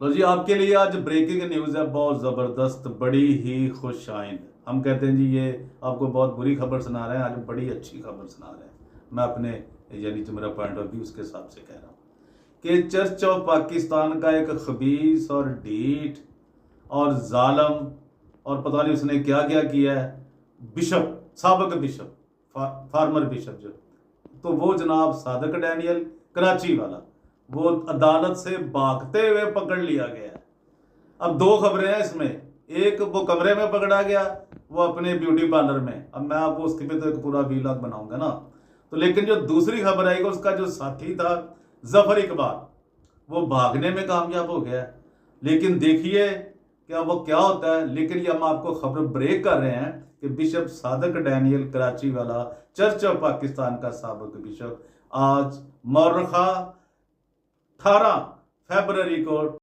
तो जी आपके लिए आज ब्रेकिंग न्यूज़ है, बहुत ज़बरदस्त, बड़ी ही खुश आइंद। हम कहते हैं जी ये आपको बहुत बुरी खबर सुना रहे हैं, आज बड़ी अच्छी खबर सुना रहे हैं। मैं अपने यानी जो मेरा पॉइंट ऑफ व्यू उसके हिसाब से कह रहा हूँ कि चर्च ऑफ पाकिस्तान का एक खबीस और ढीठ और जालम और पता नहीं उसने क्या क्या किया है, बिशप, साबिक बिशप, फार्मर बिशप जो, तो वो जनाब सादिक डैनियल कराची वाला, वो अदालत से भागते हुए पकड़ लिया गया। अब दो खबरें हैं इसमें, एक वो कमरे में पकड़ा गया, वो अपने ब्यूटी पार्लर में। अब मैं आपको उसके पे तो एक पूरा वीलॉग बनाऊंगा ना, तो लेकिन जो दूसरी खबर आएगी उसका जो साथी था जफर इकबाल, वो भागने में कामयाब हो गया। लेकिन देखिए क्या वो क्या होता है। लेकिन ये हम आपको खबर ब्रेक कर रहे हैं कि बिशप सादिक डैनियल कराची वाला, चर्च ऑफ पाकिस्तान का साबिक बिशप, आज मौरखा 18 फरवरी को